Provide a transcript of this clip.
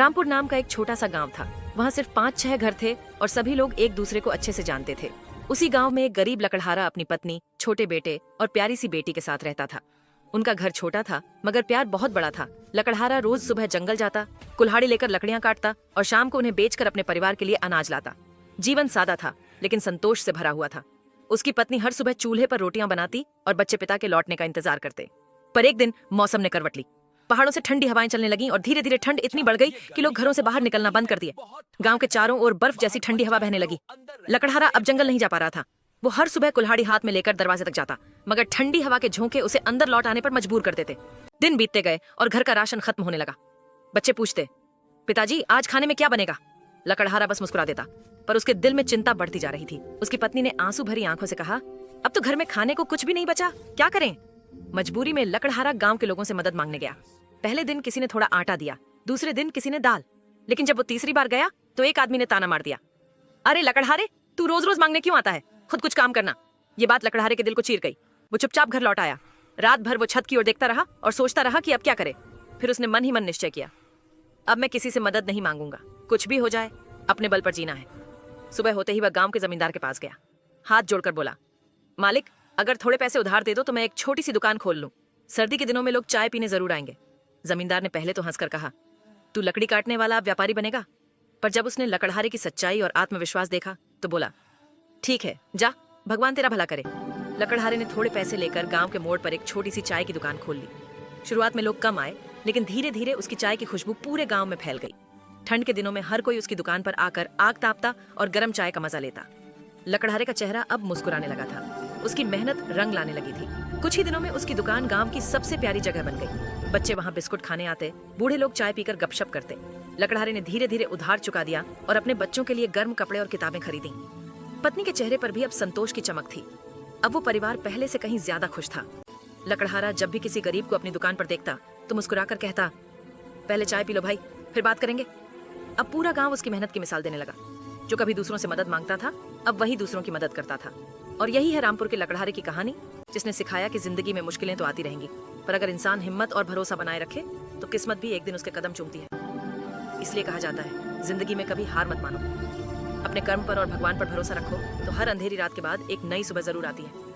रामपुर नाम का एक छोटा सा गांव था। वहाँ सिर्फ 5-6 घर थे और सभी लोग एक दूसरे को अच्छे से जानते थे। उसी गांव में एक गरीब लकड़हारा अपनी पत्नी, छोटे बेटे और प्यारी सी बेटी के साथ रहता था। उनका घर छोटा था मगर प्यार बहुत बड़ा था। लकड़हारा रोज सुबह जंगल जाता, कुल्हाड़ी लेकर लकड़ियां काटता और शाम को उन्हें बेचकर अपने परिवार के लिए अनाज लाता। जीवन सादा था लेकिन संतोष से भरा हुआ था। उसकी पत्नी हर सुबह चूल्हे पर रोटियां बनाती और बच्चे पिता के लौटने का इंतजार करते। पर एक दिन मौसम ने करवट ली। पहाड़ों से ठंडी हवाएं चलने लगीं और धीरे धीरे ठंड इतनी बढ़ गई कि लोग घरों से बाहर निकलना बंद कर दिए। गांव के चारों ओर बर्फ जैसी ठंडी हवा बहने लगी। लकड़हारा अब जंगल नहीं जा पा रहा था। वो हर सुबह कुल्हाड़ी हाथ में लेकर दरवाजे तक जाता, मगर ठंडी हवा के झोंके उसे अंदर लौट आने पर मजबूर कर देते। दिन बीतते गए और घर का राशन खत्म होने लगा। बच्चे पूछते, पिताजी आज खाने में क्या बनेगा? लकड़हारा बस मुस्कुरा देता, पर उसके दिल में चिंता बढ़ती जा रही थी। उसकी पत्नी ने आंसू भरी आंखों से कहा, अब तो घर में खाने को कुछ भी नहीं बचा, क्या करें? मजबूरी में लकड़हारा गांव के लोगों से मदद मांगने गया। पहले दिन किसी ने थोड़ा आटा दिया, दूसरे दिन किसी ने दाल, लेकिन जब वो तीसरी बार गया तो एक आदमी ने ताना मार दिया, अरे लकड़हारे, तू रोज रोज मांगने क्यों आता है? खुद कुछ काम करना। ये बात लकड़हारे के दिल को चीर गई। वो चुपचाप घर लौट आया। रात भर वो छत की ओर देखता रहा और सोचता रहा कि अब क्या करे। फिर उसने मन ही मन निश्चय किया, अब मैं किसी से मदद नहीं मांगूंगा, कुछ भी हो जाए अपने बल पर जीना है। सुबह होते ही वह गांव के जमींदार के पास गया। हाथ जोड़कर बोला, मालिक, अगर थोड़े पैसे उधार दे दो तो मैं एक छोटी सी दुकान खोल लूं। सर्दी के दिनों में लोग चाय पीने जरूर आएंगे। जमींदार ने पहले तो हंसकर कहा, तू लकड़ी काटने वाला अब व्यापारी बनेगा? पर जब उसने लकड़हारे की सच्चाई और आत्मविश्वास देखा तो बोला, ठीक है, जा, भगवान तेरा भला करे। लकड़हारे ने थोड़े पैसे लेकर गांव के मोड़ पर एक छोटी सी चाय की दुकान खोल ली। शुरुआत में लोग कम आए, लेकिन धीरे धीरे उसकी चाय की खुशबू पूरे गांव में फैल गई। ठंड के दिनों में हर कोई उसकी दुकान पर आकर आग तापता और गर्म चाय का मजा लेता। लकड़हारे का चेहरा अब मुस्कुराने लगा था। उसकी मेहनत रंग लाने लगी थी। कुछ ही दिनों में उसकी दुकान गांव की सबसे प्यारी जगह बन गई। बच्चे वहां बिस्कुट खाने आते, बूढ़े लोग चाय पीकर गपशप करते। लकड़हारे ने धीरे धीरे उधार चुका दिया और अपने बच्चों के लिए गर्म कपड़े और किताबें खरीदी। पत्नी के चेहरे पर भी अब संतोष की चमक थी। अब वो परिवार पहले से कहीं ज्यादा खुश था। लकड़हारा जब भी किसी गरीब को अपनी दुकान पर देखता तो मुस्कुराकर कहता, पहले चाय पी लो भाई, फिर बात करेंगे। अब पूरा गांव उसकी मेहनत की मिसाल देने लगा। जो कभी दूसरों से मदद मांगता था, अब वही दूसरों की मदद करता था। और यही है रामपुर के लकड़हारे की कहानी, जिसने सिखाया कि जिंदगी में मुश्किलें तो आती रहेंगी, पर अगर इंसान हिम्मत और भरोसा बनाए रखे तो किस्मत भी एक दिन उसके कदम चूमती है। इसलिए कहा जाता है, जिंदगी में कभी हार मत मानो। अपने कर्म पर और भगवान पर भरोसा रखो तो हर अंधेरी रात के बाद एक नई सुबह जरूर आती है।